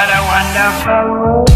What a wonderful world.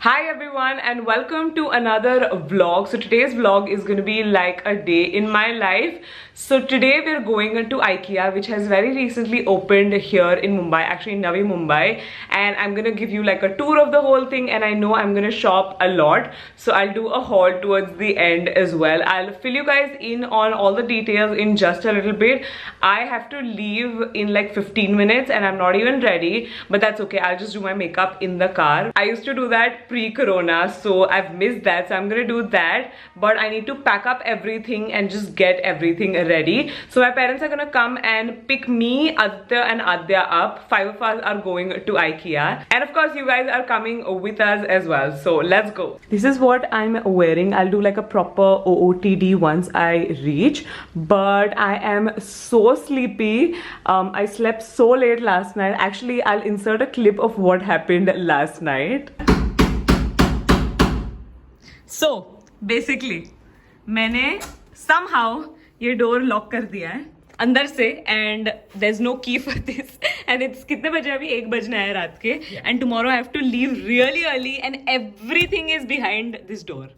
Hi everyone and welcome to another vlog. So today's vlog is going to be like a day in my life. So today we're going to Ikea, which has very recently opened here in Mumbai, actually in Navi Mumbai, and I'm gonna give you like a tour of the whole thing, and I know I'm gonna shop a lot, so I'll do a haul towards the end as well. I'll fill you guys in on all the details in just a little bit. I have to leave in like 15 minutes and I'm not even ready, but that's okay. I'll just do my makeup in the car. I used to do that pre-corona, so I've missed that, so I'm gonna do that, but I need to pack up everything and just get everything ready. So my parents are gonna come and pick me, Aditya and Adya up. 5 of us are going to Ikea, and of course you guys are coming with us as well, so let's go. This is what I'm wearing. I'll do like a proper OOTD once I reach, but I am so sleepy. I slept so late last night. Actually, I'll insert a clip of what happened last night. So basically मैंने somehow ये door lock कर दिया है अंदर से, and there is no key for this, and it's कितने बजे अभी 1 बजना है रात के, and tomorrow I have to leave really early and everything is behind this door,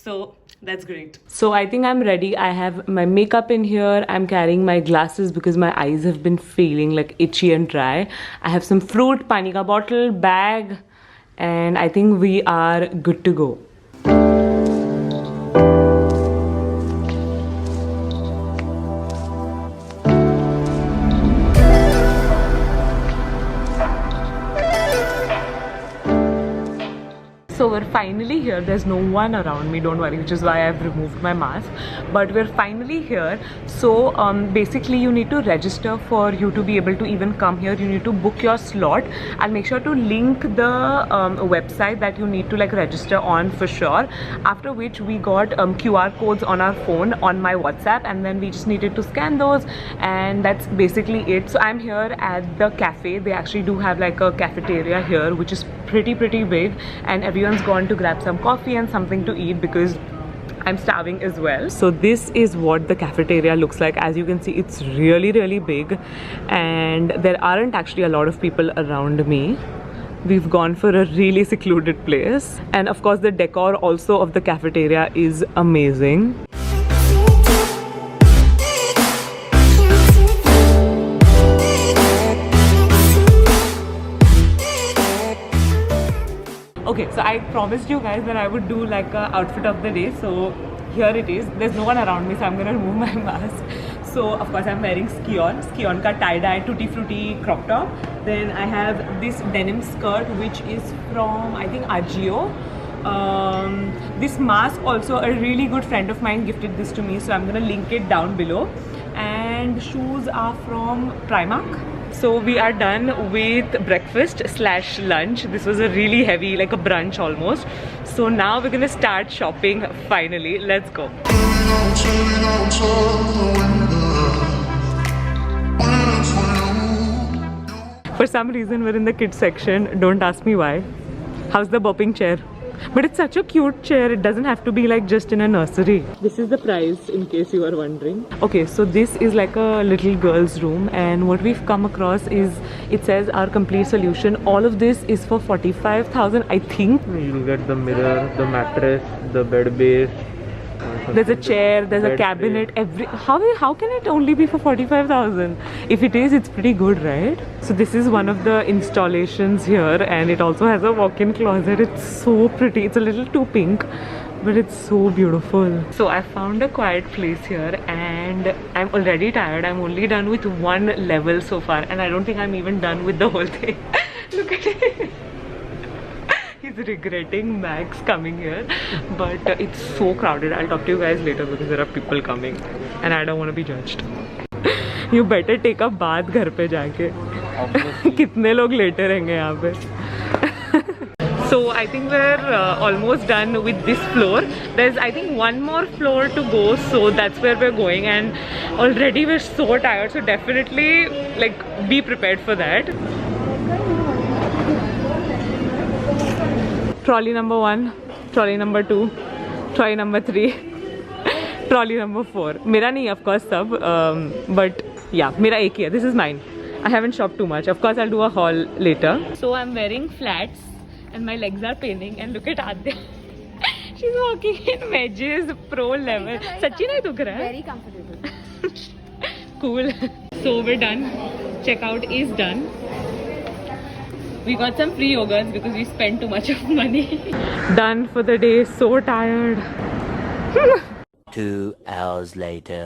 so that's great. So I think I'm ready. I have my makeup in here. I'm carrying my glasses because my eyes have been feeling like itchy and dry. I have some fruit, pani ka bottle, bag, and I think we are good to go. So we're finally here. There's no one around me, don't worry, which is why I've removed my mask, but we're finally here. So basically you need to register for you to be able to even come here. You need to book your slot. I'll make sure to link the website that you need to like register on for sure, after which we got QR codes on our phone on my WhatsApp, and then we just needed to scan those, and that's basically it. So I'm here at the cafe. They actually do have like a cafeteria here, which is pretty big, and everyone's gone to grab some coffee and something to eat because I'm starving as well. So this is what the cafeteria looks like. As you can see, it's really big, and there aren't actually a lot of people around me. We've gone for a really secluded place, and of course the decor also of the cafeteria is amazing. Okay, so I promised you guys that I would do like a outfit of the day, so here it is. There's no one around me, so I'm gonna remove my mask. So of course I'm wearing ski-on ka tie-dye tutti frutti crop top. Then I have this denim skirt which is from I think Ajio. This mask also, a really good friend of mine gifted this to me, so I'm gonna link it down below. And shoes are from Primark. So we are done with breakfast / lunch. This was a really heavy, like a brunch almost. So now we're gonna start shopping finally. Let's go. For some reason we're in the kids section. Don't ask me why. How's the bopping chair? But it's such a cute chair. It doesn't have to be like just in a nursery. This is the price in case you are wondering. Okay, so this is like a little girl's room, and what we've come across is, it says our complete solution. All of this is for 45,000, I think. You'll get the mirror, the mattress, the bed base. There's a chair, there's a cabinet, how can it only be for 45,000? If it is, it's pretty good, right? So this is one of the installations here, and it also has a walk-in closet. It's so pretty. It's a little too pink, but it's so beautiful. So I found a quiet place here, and I'm already tired. I'm only done with 1 level so far, and I don't think I'm even done with the whole thing. Look at it. He's regretting Max coming here, but it's so crowded. I'll talk to you guys later because there are people coming and I don't want to be judged. You better take a bath घर पे जाके. कितने लोग लेटे रहेंगे यहाँ पे. So I think we're almost done with this floor. There's I think 1 more floor to go, so that's where we're going, and already we're so tired, so definitely like be prepared for that. Trolley number 1, trolley number 2, trolley number 3, trolley number 4. मेरा नहीं of course सब, but Yeah, mera ek hi hai. This is mine. I haven't shopped too much. Of course, I'll do a haul later. So I'm wearing flats and my legs are paining. And look at Adya. She's walking in wedges, pro level. Sachi nahi dukh raha hai? Very comfortable. Cool. So we're done. Checkout is done. We got some free yogurts because we spent too much of money. Done for the day. So tired. 2 hours later.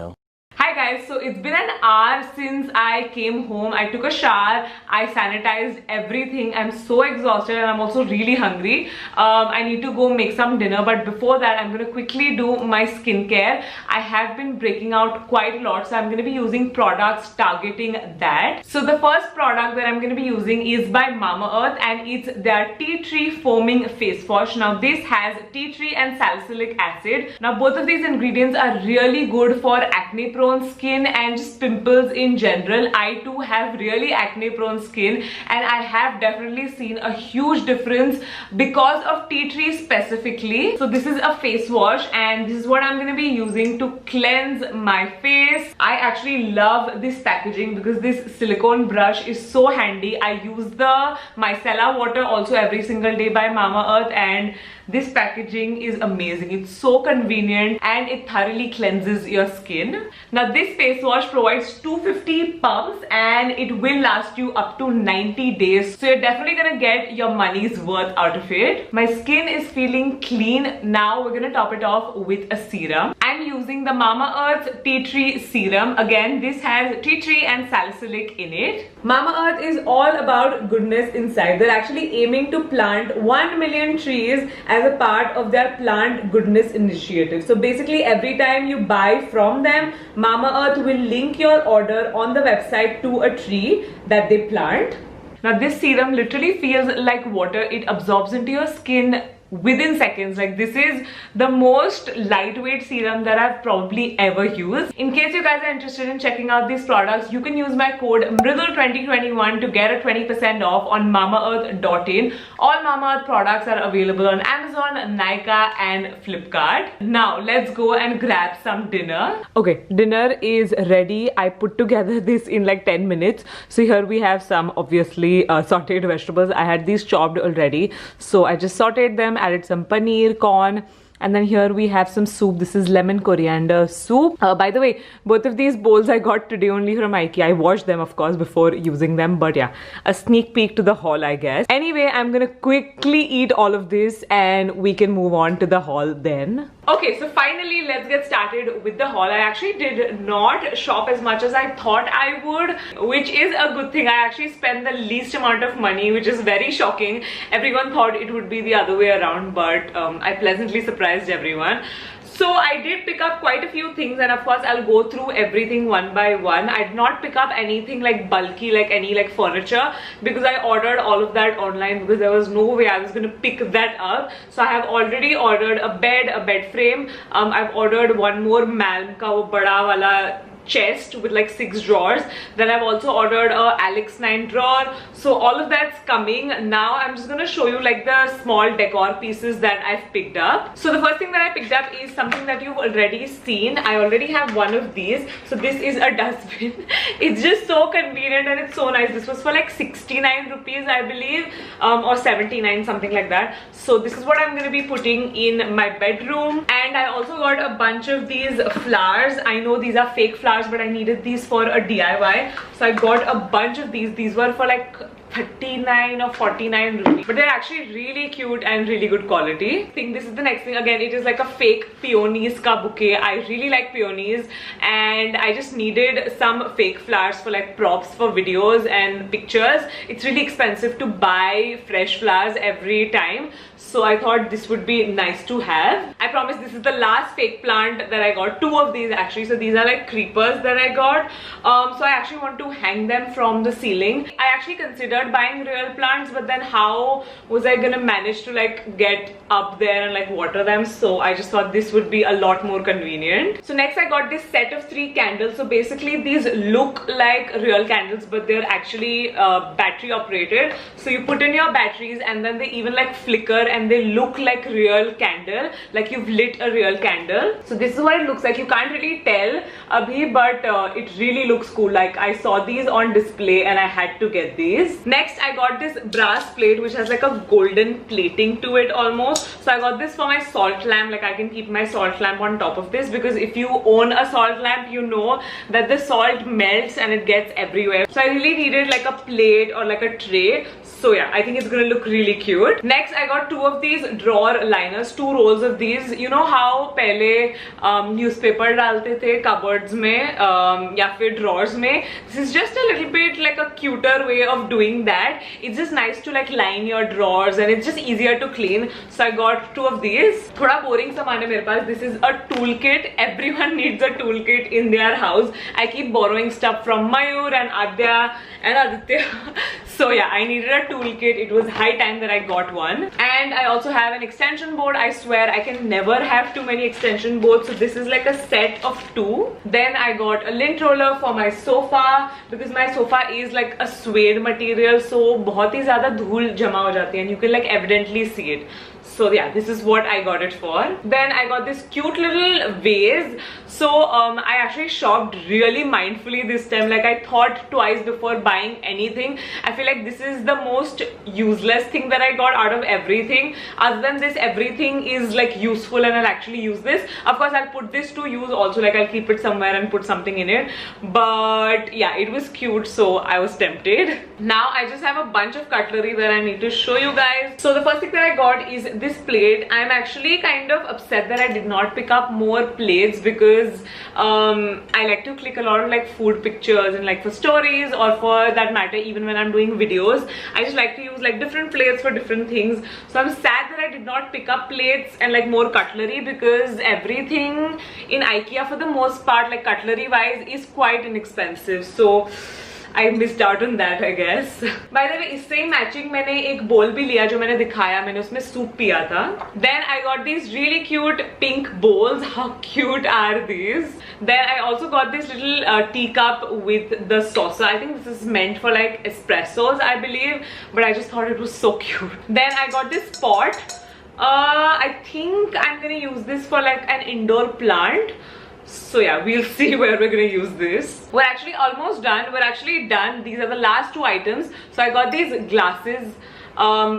Hi guys, so it's been an hour since I came home. I took a shower, I sanitized everything. I'm so exhausted and I'm also really hungry. I need to go make some dinner, but before that I'm going to quickly do my skincare. I have been breaking out quite a lot, so I'm going to be using products targeting that. So the first product that I'm going to be using is by Mamaearth and it's their tea tree foaming face wash. Now this has tea tree and salicylic acid. Now both of these ingredients are really good for acne prone skin and just pimples in general. I too have really acne prone skin and I have definitely seen a huge difference because of tea tree specifically. So this is a face wash and this is what I'm going to be using to cleanse my face. I actually love this packaging because this silicone brush is so handy. I use the micellar water also every single day by Mamaearth and this packaging is amazing. It's so convenient and it thoroughly cleanses your skin. Now this face wash provides 250 pumps and it will last you up to 90 days. So you're definitely gonna get your money's worth out of it. My skin is feeling clean. Now we're gonna top it off with a serum. I'm using the Mamaearth tea tree serum. Again, this has tea tree and salicylic in it. Mamaearth is all about goodness inside. They're actually aiming to plant 1 million trees as a part of their plant goodness initiative. So basically every time you buy from them, Mamaearth will link your order on the website to a tree that they plant. Now this serum literally feels like water. It absorbs into your skin within seconds. Like this is the most lightweight serum that I've probably ever used. In case you guys are interested in checking out these products, you can use my code MRIDUL2021 to get a 20% off on mamaearth.in. All Mamaearth products are available on Amazon, Nykaa and Flipkart. Now let's go and grab some dinner. Okay, dinner is ready. I put together this in like 10 minutes. So here we have some obviously sauteed vegetables. I had these chopped already, so I just sauteed them, added some paneer, corn, and then here we have some soup. This is lemon coriander soup. By the way, both of these bowls I got today only from Ikea. I washed them of course before using them, but yeah, a sneak peek to the haul I guess. Anyway, I'm gonna quickly eat all of this and we can move on to the haul then. Okay, so finally let's get started with the haul. I actually did not shop as much as I thought I would, which is a good thing. I actually spent the least amount of money, which is very shocking. Everyone thought it would be the other way around, but I pleasantly surprised everyone. So I did pick up quite a few things and of course I'll go through everything one by one. I did not pick up anything like bulky, like any like furniture, because I ordered all of that online because there was no way I was going to pick that up. So I have already ordered a bed frame. I've ordered one more Malm ka wo bada wala chest with like 6 drawers. Then I've also ordered a Alex 9 drawer. So all of that's coming. Now I'm just gonna show you like the small decor pieces that I've picked up. So the first thing that I picked up is something that you've already seen. I already have one of these. So this is a dustbin. It's just so convenient and it's so nice. This was for like 69 rupees I believe, or 79, something like that. So this is what I'm gonna be putting in my bedroom. And I also got a bunch of these flowers. I know these are fake flowers, but I needed these for a DIY, so I got a bunch of these. These were for like 39 or 49 rupees, but they're actually really cute and really good quality. I think this is the next thing. Again, it is like a fake peonies ka bouquet. I really like peonies and I just needed some fake flowers for like props for videos and pictures. It's really expensive to buy fresh flowers every time, so I thought this would be nice to have. I promise this is the last fake plant that I got. 2 of these actually. So these are like creepers that I got. So I actually want to hang them from the ceiling. I actually considered considered buying real plants, but then how was I gonna manage to like get up there and like water them? So I just thought this would be a lot more convenient. So next I got this set of 3 candles. So basically these look like real candles, but they're actually battery operated. So you put in your batteries and then they even like flicker and they look like real candle, like you've lit a real candle. So this is what it looks like. You can't really tell abhi, but it really looks cool. Like I saw these on display and I had to get these. Next I got this brass plate which has like a golden plating to it almost. So I got this for my salt lamp. Like I can keep my salt lamp on top of this, because if you own a salt lamp you know that the salt melts and it gets everywhere. So I really needed like a plate or like a tray. So yeah, I think it's gonna look really cute. Next I got 2 of these drawer liners, 2 rolls of these. You know how pehle newspaper डालते थे cupboards में या फिर drawers में? This is just a little bit like a cuter way of doing that. It's just nice to like line your drawers and it's just easier to clean. So I got 2 of these. थोड़ा boring सामान है मेरे पास. This is a toolkit. Everyone needs a toolkit in their house. I keep borrowing stuff from Mayur and Adya and Aditya. So yeah, I needed a toolkit. It was high time that I got one. And I also have an extension board. I swear I can never have too many extension boards. So this is like a set of 2. Then I got a lint roller for my sofa, because my sofa is like a suede material. So बहुत ही ज़्यादा धूल जमा हो जाती है and you can like evidently see it. So yeah, this is what I got it for. Then I got this cute little vase. So I actually shopped really mindfully this time. Like I thought twice before buying anything. I feel like this is the most useless thing that I got out of everything. Other than this, everything is like useful and I'll actually use this. Of course, I'll put this to use also. Like I'll keep it somewhere and put something in it. But yeah, it was cute, so I was tempted. Now I just have a bunch of cutlery that I need to show you guys. So the first thing that I got is this plate. I'm actually kind of upset that I did not pick up more plates, because I like to click a lot of like food pictures and like for stories, or for that matter even when I'm doing videos, I just like to use like different plates for different things. So I'm sad that I did not pick up plates and like more cutlery, because everything in Ikea for the most part, like cutlery wise, is quite inexpensive. So I missed out on that, I guess. By the way, इससे ही matching मैंने एक bowl भी लिया जो मैंने दिखाया, मैंने उसमें soup पिया था. Then I got these really cute pink bowls. How cute are these? Then I also got this little teacup with the saucer. I think this is meant for like espressos, I believe, but I just thought it was so cute. Then I got this pot. I think I'm gonna use this for like an indoor plant. So yeah, we'll see where we're gonna use this. We're actually almost done. We're actually done. These are the last 2 items. So I got these glasses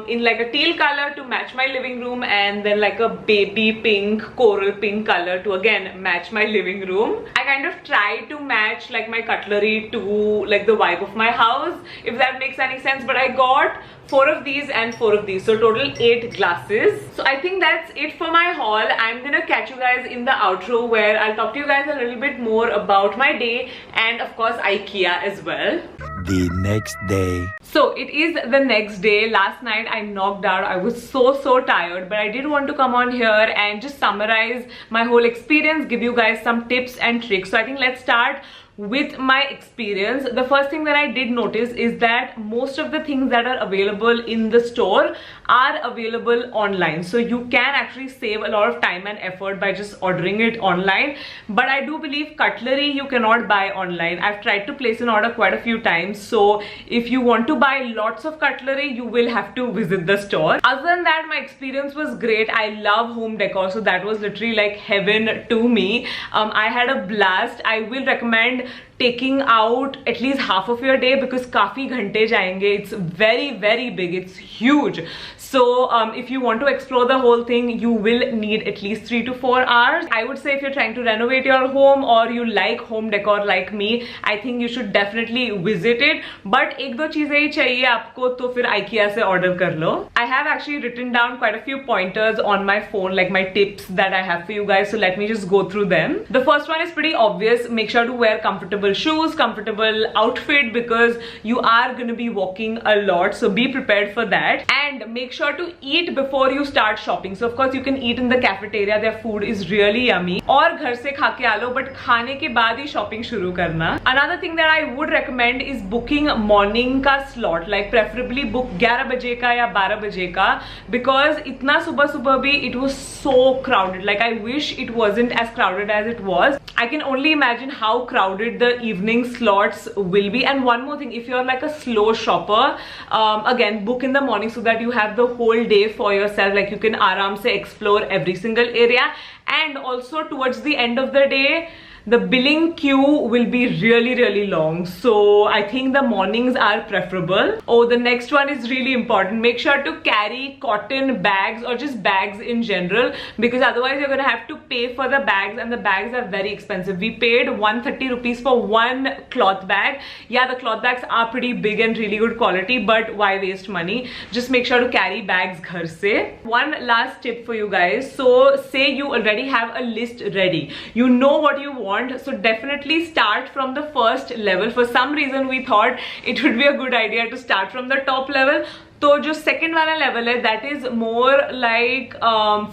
in like a teal color to match my living room, and then like a baby pink, coral pink color to again match my living room. I kind of tried to match like my cutlery to like the vibe of my house, if that makes any sense, but I got 4 of these and 4 of these, so total 8 glasses. So I think that's it for my haul. I'm gonna catch you guys in the outro, where I'll talk to you guys a little bit more about my day and of course Ikea as well. The next day. So it is the next day. Last night I knocked out. I was so tired, but I did want to come on here and just summarize my whole experience, give you guys some tips and tricks. So I think let's start with my experience. The first thing that I did notice is that most of the things that are available in the store are available online. So you can actually save a lot of time and effort by just ordering it online. But I do believe cutlery you cannot buy online. I've tried to place an order quite a few times. So if you want to buy lots of cutlery, you will have to visit the store. Other than that, my experience was great. I love home decor, so that was literally like heaven to me. I had a blast. I will recommend taking out at least half of your day, because काफी घंटे जाएंगे. It's very big, it's huge. So if you want to explore the whole thing, you will need at least 3 to 4 hours. I would say if you're trying to renovate your home or you like home decor like me, I think you should definitely visit it. But एक दो चीजें ही चाहिए आपको, तो फिर IKEA से order कर लो. I have actually written down quite a few pointers on my phone, like my tips that I have for you guys. So let me just go through them. The first one is pretty obvious. Make sure to wear comfortable comfortable shoes, comfortable outfit, because you are going to be walking a lot, so be prepared for that. And make sure to eat before you start shopping. So of course you can eat in the cafeteria, their food is really yummy, और घर से खा के आ लो, but खाने के बाद ही shopping शुरू करना. Another thing that I would recommend is booking morning का slot, like preferably book 11 बजे का या 12 बजे का, because इतना सुबह सुबह भी it was so crowded. Like I wish it wasn't as crowded as it was. I can only imagine how crowded the evening slots will be. And one more thing, if you're like a slow shopper, again book in the morning so that you have the whole day for yourself. Like you can aaram se explore every single area. And also towards the end of the day, the billing queue will be really long, so I think the mornings are preferable. Oh, the next one is really important. Make sure to carry cotton bags or just bags in general, because otherwise you're gonna have to pay for the bags, and the bags are very expensive. We paid 130 rupees for one cloth bag. Yeah, the cloth bags are pretty big and really good quality, but why waste money? Just make sure to carry bags ghar se. One last tip for you guys. So say you already have a list ready, you know what you want, so definitely start from the first level. For some reason we thought it would be a good idea to start from the top level. तो जो second वाला level है, that is more like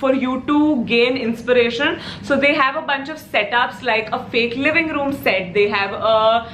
for you to gain inspiration. So they have a bunch of setups like a fake living room set. They have a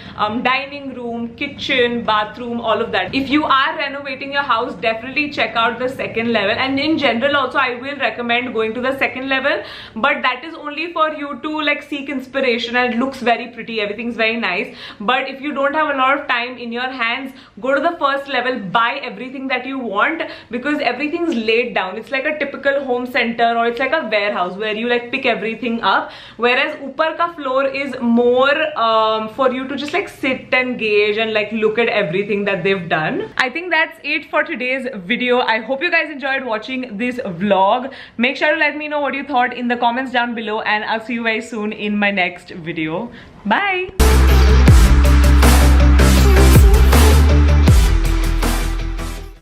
dining room, kitchen, bathroom, all of that. If you are renovating your house, definitely check out the second level. And in general also, I will recommend going to the second level, but that is only for you to like seek inspiration, and it looks very pretty, everything's very nice. But if you don't have a lot of time in your hands, go to the first level, buy everything that you want, because everything's laid down. It's like a typical home center, or it's like a warehouse where you like pick everything up, whereas upar ka floor is more for you to just like sit and gauge and like look at everything that they've done. I think that's it for today's video. I hope you guys enjoyed watching this vlog. Make sure to let me know what you thought in the comments down below, and I'll see you very soon in my next video. Bye.